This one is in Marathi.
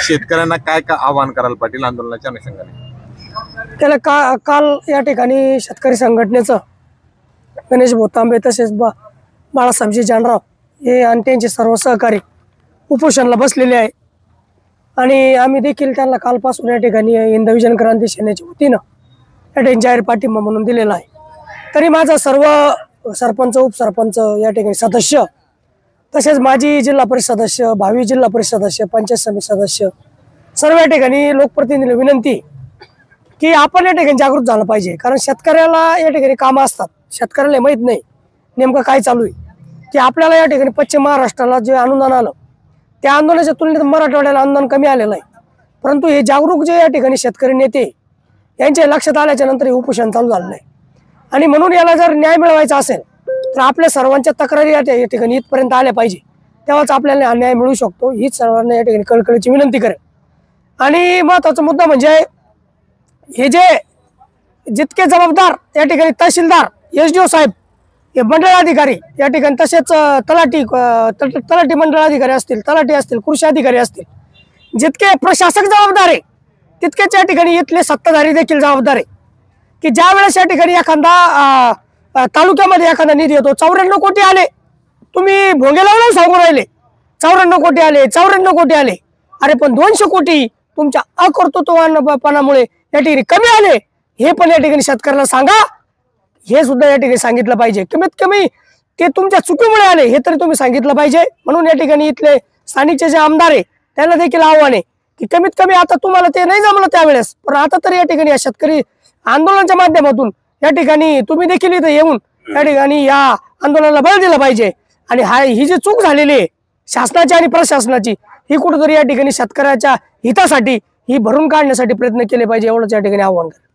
शेतकऱ्यांना काय आवाहन कराल पाटील आंदोलनाच्या अनुषंगाने? त्याला काल या ठिकाणी शेतकरी संघटनेचं गणेश भोतांबे तसेच बाळासाहेबजी जानराव हे आणि त्यांचे सर्व सहकारी उपोषणाला बसलेले आहे आणि आम्ही देखील त्यांना कालपासून या ठिकाणी हिंदवी जनक्रांती सेनेच्या वतीनं या ठिकाणी जाहीर पाठिंबा म्हणून दिलेला आहे। तरी माझा सर्व सरपंच उपसरपंच या ठिकाणी सदस्य तसेच माजी जिल्हा परिषद सदस्य भावी जिल्हा परिषद सदस्य पंचायत समिती सदस्य सर्व या ठिकाणी लोकप्रतिनिधीला विनंती की आपण या ठिकाणी जागृत झालं पाहिजे। कारण शेतकऱ्याला या ठिकाणी कामं असतात, शेतकऱ्याला माहीत नाही नेमकं काय चालू आहे की आपल्याला या ठिकाणी पश्चिम महाराष्ट्राला जे अनुदान आलं त्या आंदोलनाच्या तुलनेत मराठवाड्याला अनुदान कमी आलेलं आहे। परंतु हे जागरूक जे या ठिकाणी शेतकरी नेते यांच्या लक्षात आल्याच्या नंतर हे उपोषण चालू झालं नाही आणि म्हणून याला जर न्याय मिळवायचा असेल तर आपल्या सर्वांच्या तक्रारी या ठिकाणी इथपर्यंत आल्या पाहिजे, तेव्हाच आपल्याला न्याय मिळू शकतो। हीच सर्वांना या ठिकाणी कळकळीची विनंती करेल। आणि महत्त्वाचा मुद्दा म्हणजे हे जे जितके जबाबदार या ठिकाणी तहसीलदार SDO साहेब हे मंडळाधिकारी या ठिकाणी तसेच तलाठी मंडळाधिकारी असतील, तलाठी असतील, कृषी अधिकारी असतील, जितके प्रशासक जबाबदार आहे तितकेच या ठिकाणी इथले सत्ताधारी देखील जबाबदार आहे की ज्या वेळेस या ठिकाणी एखादा तालुक्यामध्ये एखादा निधी येतो 94 कोटी आले, तुम्ही भोंगे लावून सांगून राहिले 94 कोटी आले 94 कोटी आले, अरे पण 200 कोटी तुमच्या अकर्तृत्वपणामुळे या ठिकाणी कमी आले हे पण या ठिकाणी शेतकऱ्याला सांगा। हे सुद्धा या ठिकाणी सांगितलं पाहिजे, कमीत कमी ते तुमच्या चुकीमुळे आले हे तरी तुम्ही सांगितलं पाहिजे। म्हणून या ठिकाणी इथले स्थानिकचे जे आमदार आहे त्यांना देखील आव्हान आहे की कमीत कमी आता तुम्हाला ते नाही जमलं त्यावेळेस, पण आता तरी या ठिकाणी या शेतकरी आंदोलनाच्या माध्यमातून या ठिकाणी तुम्ही देखील इथं येऊन या ठिकाणी या आंदोलनाला बळ दिलं पाहिजे। आणि ही जी चूक झालेली आहे शासनाची आणि प्रशासनाची ही कुठेतरी या ठिकाणी शेतकऱ्याच्या हितासाठी ही भरून काढण्यासाठी प्रयत्न केले पाहिजे, एवढंच या ठिकाणी आव्हान करेल।